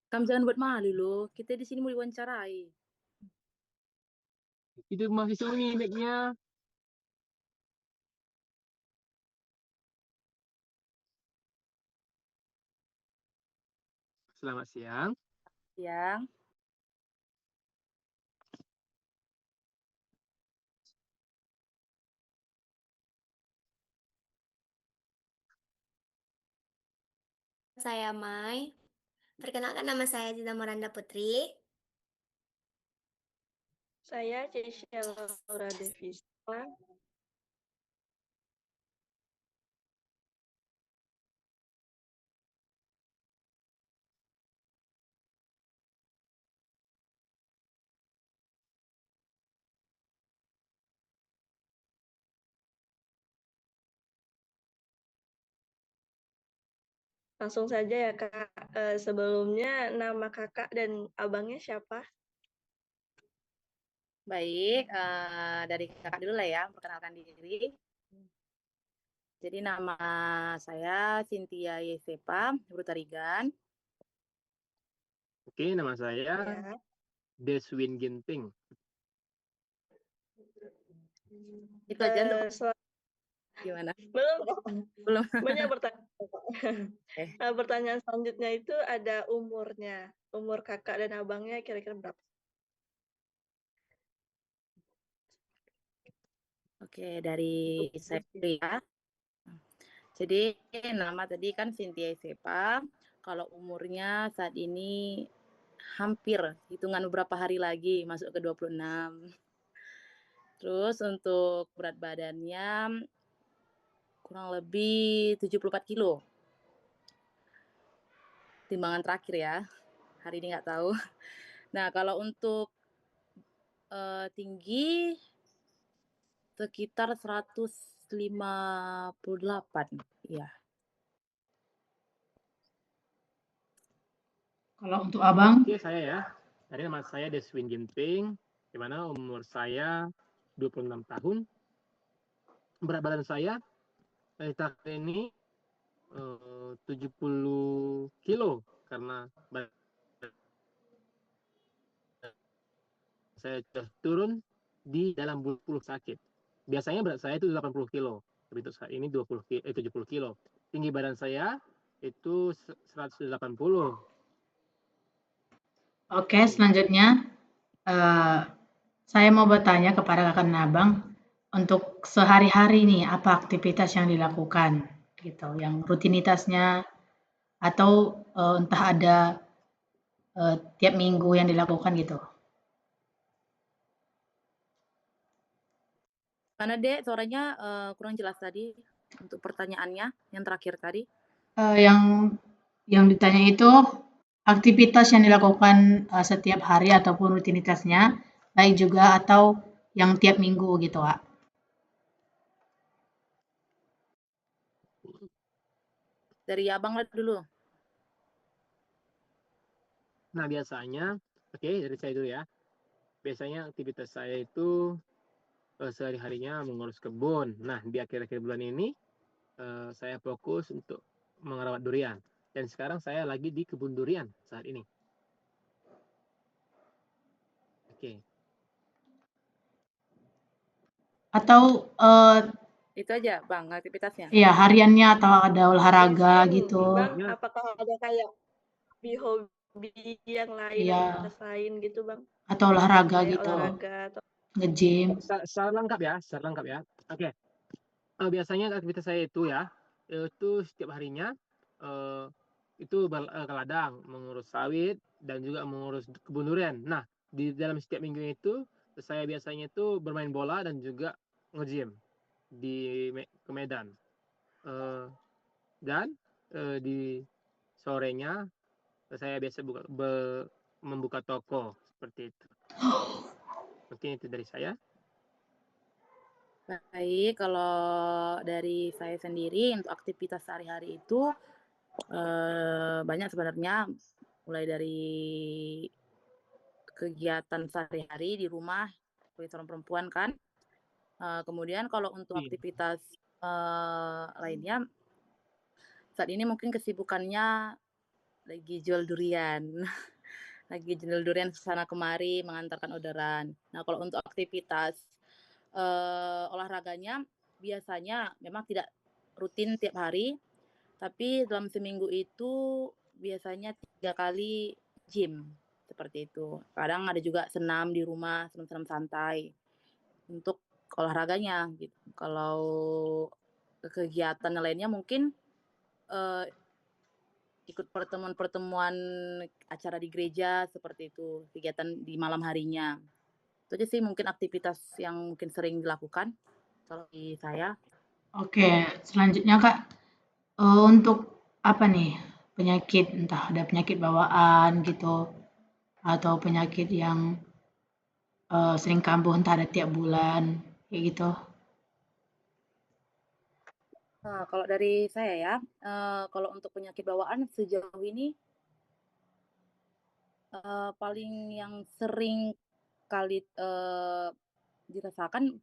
Kamu jangan buat malu loh, kita di sini mau diwawancarai. Itu masih sunyi mic-nya. Selamat siang. Siang. Saya Mai. Perkenalkan nama saya Dina Miranda Putri. Saya Cisha Laura Devisa. Langsung saja ya Kak. Sebelumnya nama kakak dan abangnya siapa? Baik, dari kakak dulu lah ya, perkenalkan diri. Jadi nama saya Cynthia Yesepa Brutarigan. Oke, nama saya Ya. Deswin Ginting. Itu aja untuk Sel- gimana? belum. Belum. Banyak pertanyaan. Eh, Pertanyaan selanjutnya itu ada umurnya. Umur kakak dan abangnya kira-kira berapa? Oke, dari saya dulu ya. Jadi nama tadi kan Cynthia Yesepa. Kalau umurnya saat ini hampir hitungan beberapa hari lagi masuk ke 26. Terus untuk berat badannya kurang lebih 74 kilo. Timbangan terakhir ya, hari ini nggak tahu. Nah kalau untuk tinggi sekitar 158, ya. Kalau untuk abang? Oke, saya ya. Tadi nama saya Deswin Ginting, di mana umur saya 26 tahun. Berat badan saya tahun ini 70 kilo karena saya sudah turun di dalam 20 sakit. Biasanya berat saya itu 80 kilo, tapi untuk saat ini 70 kilo. Tinggi badan saya itu 180. Oke, selanjutnya saya mau bertanya kepada kakak dan abang, untuk sehari-hari nih apa aktivitas yang dilakukan gitu, yang rutinitasnya atau entah ada tiap minggu yang dilakukan gitu. Mana Dek, suaranya kurang jelas tadi untuk pertanyaannya yang terakhir tadi. Yang ditanya itu aktivitas yang dilakukan setiap hari ataupun rutinitasnya, baik juga atau yang tiap minggu gitu, Kak. Dari abang lihat dulu. Nah, biasanya, oke, dari saya dulu ya. Biasanya aktivitas saya itu sehari-harinya mengurus kebun. Nah, di akhir-akhir bulan ini saya fokus untuk merawat durian. Dan sekarang saya lagi di kebun durian saat ini. Oke. Atau Itu aja Bang aktivitasnya. ya hariannya atau ada olahraga Izin, gitu. Bang, apakah ada kayak hobi yang lain, Iya. aktivitas lain gitu, Bang? Atau olahraga Kayak gitu. olahraga atau Nge-gym. Secara lengkap ya, secara lengkap ya. Oke. Biasanya aktivitas saya itu ya, itu setiap harinya itu ke ladang, mengurus sawit dan juga mengurus kebun durian. Nah, di dalam setiap minggu itu saya biasanya itu bermain bola dan juga nge-gym ke Medan. Dan di sorenya saya biasa membuka toko seperti itu. Mungkin itu dari saya. Baik, kalau dari saya sendiri untuk aktivitas sehari-hari itu banyak sebenarnya, mulai dari kegiatan sehari-hari di rumah sebagai seorang perempuan kan. Kemudian kalau untuk aktivitas lainnya, saat ini mungkin kesibukannya lagi jual durian. Lagi jual durian sana kemari mengantarkan orderan. Nah, kalau untuk aktivitas olahraganya biasanya memang tidak rutin tiap hari, tapi dalam seminggu itu biasanya 3 kali gym, seperti itu. Kadang ada juga senam di rumah, senam-senam santai untuk olahraganya gitu. Kalau kegiatan lainnya mungkin ikut pertemuan-pertemuan acara di gereja seperti itu, kegiatan di malam harinya. Itu aja sih mungkin aktivitas yang mungkin sering dilakukan kalau di saya. Oke, selanjutnya Kak, untuk apa nih, penyakit, entah ada penyakit bawaan gitu, atau penyakit yang sering kambuh entah ada tiap bulan, kayak gitu. Nah, kalau dari saya ya, kalau untuk penyakit bawaan sejauh ini paling yang sering kali dirasakan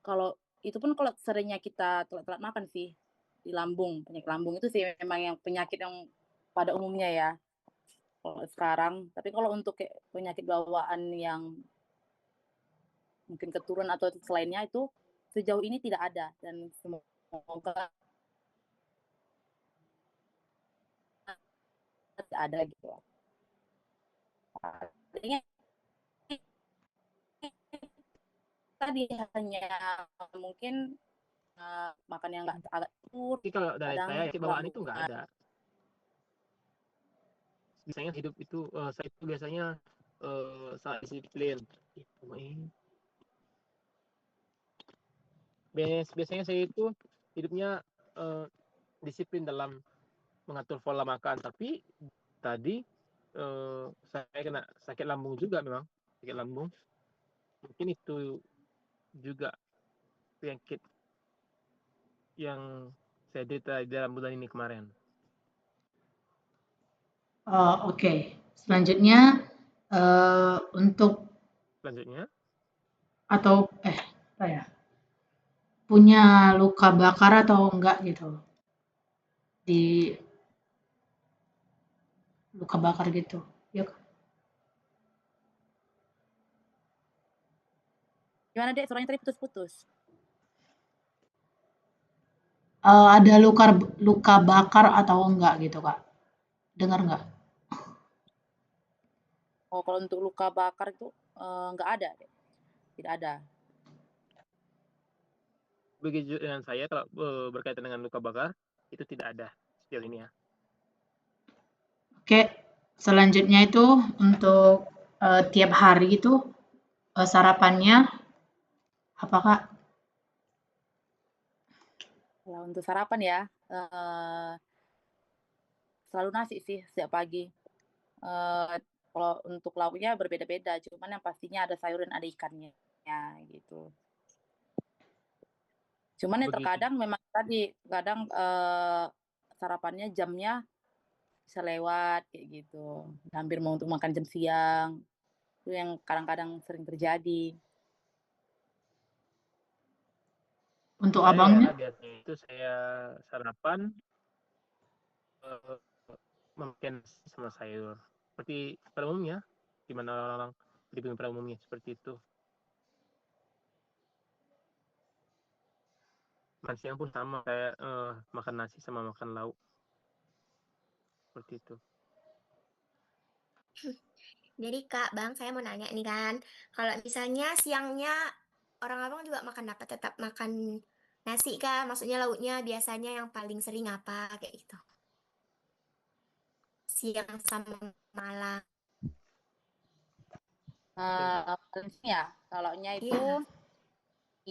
kalau itu pun kalau seringnya kita telat-telat makan sih di lambung, penyakit lambung itu sih memang yang penyakit yang pada umumnya ya kalau sekarang. Tapi kalau untuk kayak penyakit bawaan yang mungkin keturunan atau selainnya itu sejauh ini tidak ada dan semoga tidak ada gitu. Artinya tadi hanya mungkin makan yang nggak agak teratur, Jadi kalau dari kadang saya penyakit bawaan itu nggak lambungnya ada. Biasanya hidup itu saya itu biasanya sangat disiplin. Biasanya saya itu hidupnya disiplin dalam mengatur pola makan, tapi tadi saya kena sakit lambung juga memang, sakit lambung. Mungkin itu juga penyakit yang saya derita dalam bulan ini kemarin. Oke, selanjutnya untuk Selanjutnya, atau apa ya? Punya luka bakar atau enggak gitu? Di luka bakar gitu. Ya, gimana Dek? Suaranya tadi putus-putus. ada luka bakar atau enggak gitu, Kak? Dengar enggak? Oh, kalau untuk luka bakar itu nggak ada, Dek. Tidak ada. begitu dengan saya kalau berkaitan dengan luka bakar itu tidak ada sejauh ini ya. Oke, selanjutnya itu untuk tiap hari itu sarapannya apa, Kak? Kalau untuk sarapan ya, selalu nasi sih setiap pagi. Kalau untuk lauknya berbeda-beda, cuman yang pastinya ada sayur dan ada ikannya, ya gitu. Cuman ya Begitu. terkadang memang tadi, kadang sarapannya jamnya bisa lewat kayak gitu. Hampir mau untuk makan jam siang, itu yang kadang-kadang sering terjadi. Untuk Saya abangnya? biasanya itu saya sarapan makan sama sayur seperti pada umumnya, di mana orang-orang di pada umumnya seperti itu. Makan siang pun sama, saya makan nasi sama makan lauk seperti itu. Jadi Kak, Bang, saya mau nanya nih kan, kalau misalnya siangnya orang abang juga makan apa? Tetap makan nasi kah? Maksudnya lauknya biasanya yang paling sering apa kayak gitu? Siang sama malam. Paling sih ya, kalaunya itu Iya.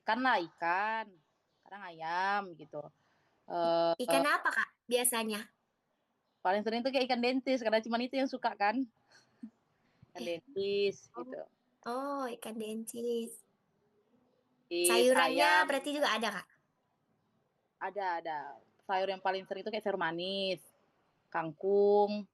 ikan lah, ikan. Kadang ayam gitu. Ikan apa Kak biasanya? Paling sering tuh kayak ikan dentis, karena cuma itu yang suka kan. Ikan dentis Oh. gitu. Oh, ikan dencis. Is, Sayurannya ayam, berarti juga ada Kak? ada. Sayur yang paling sering itu kayak sayur manis, kangkung,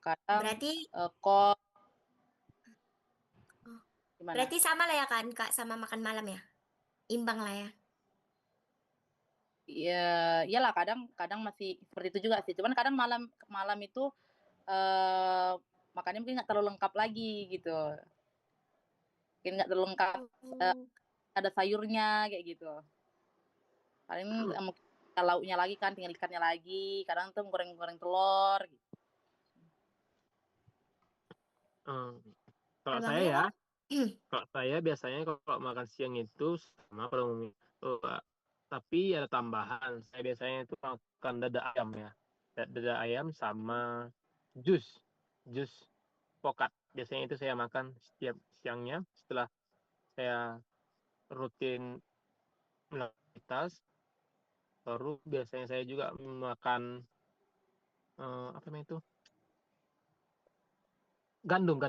kadang Berarti kol. Oh. Gimana? Berarti sama lah ya kan Kak sama makan malam ya? Imbang lah ya. Ya, iyalah kadang masih seperti itu juga sih, cuman kadang malam itu, makannya mungkin nggak terlalu lengkap lagi gitu, mungkin nggak terlalu lengkap, Oh, ada sayurnya kayak gitu. Paling, mungkin lauknya lagi kan, tinggal ikannya lagi, kadang tuh goreng-goreng telur gitu. Kalau saya abangnya ya, bang? kalau saya biasanya kalau makan siang itu sama pada umumnya. Tapi ada tambahan. Saya biasanya itu makan dada ayam ya. Dada ayam sama jus pokat. Biasanya itu saya makan setiap siangnya setelah saya rutin aktivitas. Baru biasanya saya juga makan apa namanya itu? Gandum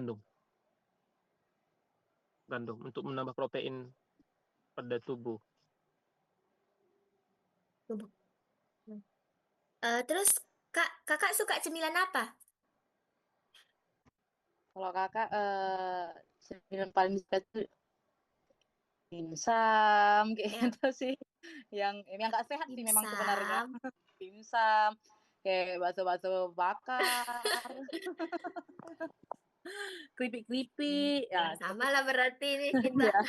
untuk menambah protein pada tubuh. Terus kakak suka cemilan apa? Kalau Kakak, cemilan paling suka tuh dimsum kayak Yang gitu sih, yang nggak sehat sih memang sebenarnya. dimsum. Dimsum, kayak bakso-bakso bakar, keripik-keripik, ya seperti Sama lah berarti nih kita. ya.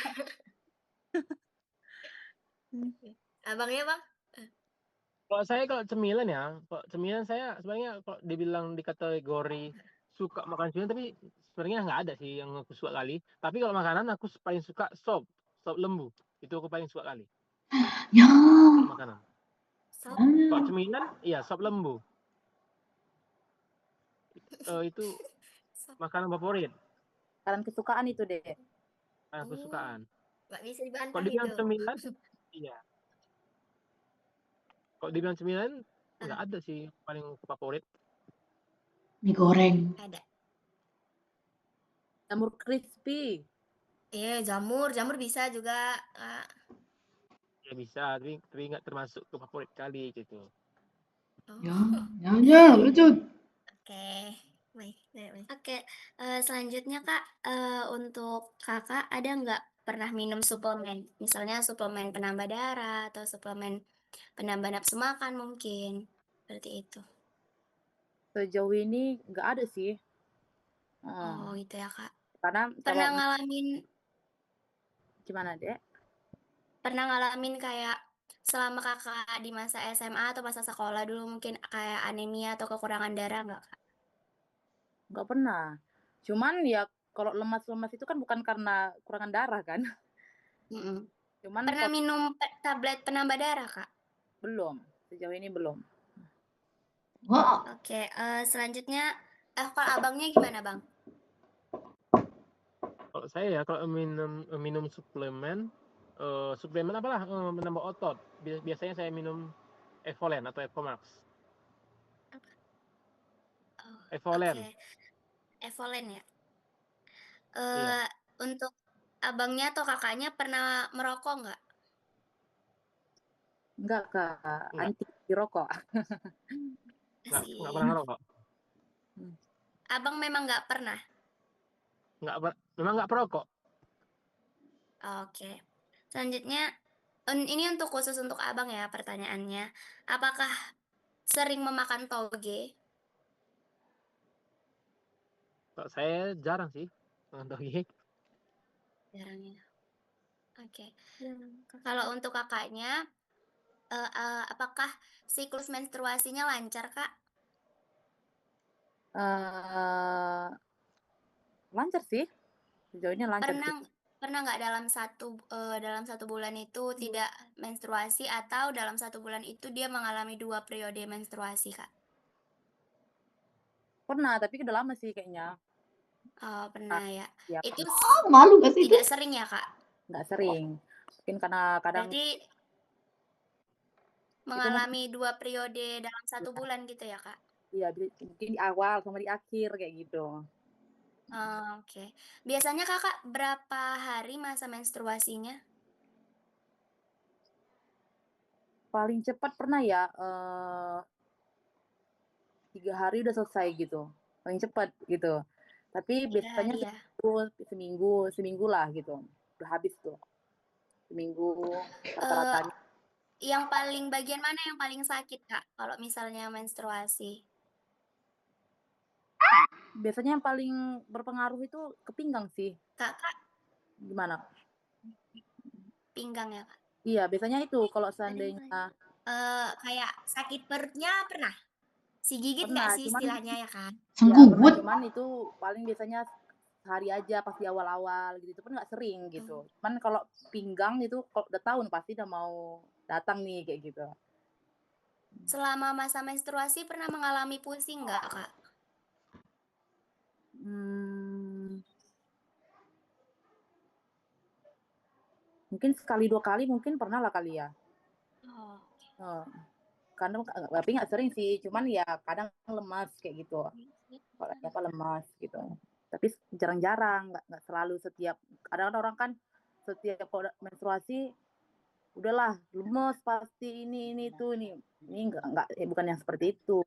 Abangnya bang? Kalau cemilan saya sebenarnya kalau dibilang di kategori suka makan cemilan, tapi sebenarnya nggak ada sih yang aku suka kali. Tapi kalau makanan aku paling suka sop lembu. Itu aku paling suka kali Ya. kalau makanan. Sop. Kalau cemilan, iya sop lembu. Itu Sop. makanan favorit, Kalian kesukaan itu deh. makanan kesukaan. Nggak bisa Kalau dibantah dibilang itu. cemilan, iya. Kalau dibilang cemilan, nggak Ah, ada sih yang paling favorit. Mie goreng. ada. Jamur crispy. Jamur bisa juga. Ya bisa, tapi nggak termasuk ke favorit kali gitu. Ya, Oh. lanjut. Oke, baik. Oke, selanjutnya Kak, untuk Kakak ada nggak pernah minum suplemen? Misalnya suplemen penambah darah atau suplemen penambah nafsu makan mungkin, seperti itu. Sejauh ini nggak ada sih. Oh gitu ya Kak. Karena kalau Pernah ngalamin gimana deh? pernah ngalamin kayak selama Kakak di masa SMA atau masa sekolah dulu mungkin kayak anemia atau kekurangan darah nggak Kak? Nggak pernah. Cuman ya kalau lemas-lemas itu kan bukan karena kurangan darah kan. Mhm. Cuman Pernah kalau minum tablet penambah darah Kak? belum, sejauh ini belum. Wah, Oke, selanjutnya kalau Abangnya gimana Bang? Kalau saya ya, kalau minum suplemen apalah menambah otot. Biasanya saya minum Evolen atau Evomax. Oh, Evolen, oke. Evolen ya? iya. Untuk abangnya atau kakaknya pernah merokok nggak? Enggak, Kak, Enggak, anti rokok. enggak Sih. pernah ngerokok. Abang memang nggak pernah? Memang enggak perokok. Oke. Selanjutnya, ini khusus untuk abang ya pertanyaannya. Apakah sering memakan toge? Kalau saya jarang sih makan toge. Jarang ya. Oke. Kalau untuk kakaknya, apakah siklus menstruasinya lancar, Kak? Eee, lancar sih, sejauh ini lancar sih. Pernah pernah nggak dalam satu bulan itu tidak menstruasi atau dalam satu bulan itu dia mengalami 2 periode menstruasi, Kak? Pernah, tapi udah lama sih kayaknya. Oh, pernah ya. Ya Itu malu gak sih itu? tidak sering ya, Kak? nggak sering. Mungkin karena kadang Berarti itu mungkin mengalami 2 periode dalam satu bulan gitu ya, Kak? iya mungkin di awal sama di akhir kayak gitu. Oh, oke. Biasanya Kakak berapa hari masa menstruasinya? Paling cepat pernah ya, 3 hari udah selesai gitu, paling cepat gitu. Tapi 3 biasanya hari ya? seminggu lah gitu, udah habis tuh, seminggu Eee, rata-ratanya. yang paling bagian mana yang paling sakit, Kak, kalau misalnya menstruasi? Biasanya yang paling berpengaruh itu ke pinggang sih. Kakak Gimana? pinggang ya, Kak? Iya, biasanya itu kalau seandainya Kayak sakit perutnya pernah? Gigit nggak pernah, sih cuman istilahnya ya kan? ya pernah, Senggugut. cuman itu paling biasanya sehari aja pas di awal-awal gitu, itu pun nggak sering gitu. Cuman kalau pinggang itu kalau udah tahu nih, pasti udah mau datang nih kayak gitu. Selama masa menstruasi pernah mengalami pusing nggak, Kak? Mungkin sekali 2 kali mungkin pernah lah kali ya. Oh. Kadang tapi nggak sering sih, cuman ya kadang lemas kayak gitu. Kalau lemas gitu. Tapi jarang-jarang, nggak selalu setiap. Kadang orang kan setiap menstruasi udahlah lemes pasti ini itu ini. Ini enggak bukan yang seperti itu.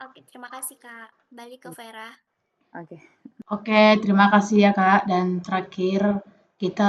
Oke, terima kasih, Kak. Balik ke Vera. Oke. Oke, terima kasih ya Kak. Dan terakhir kita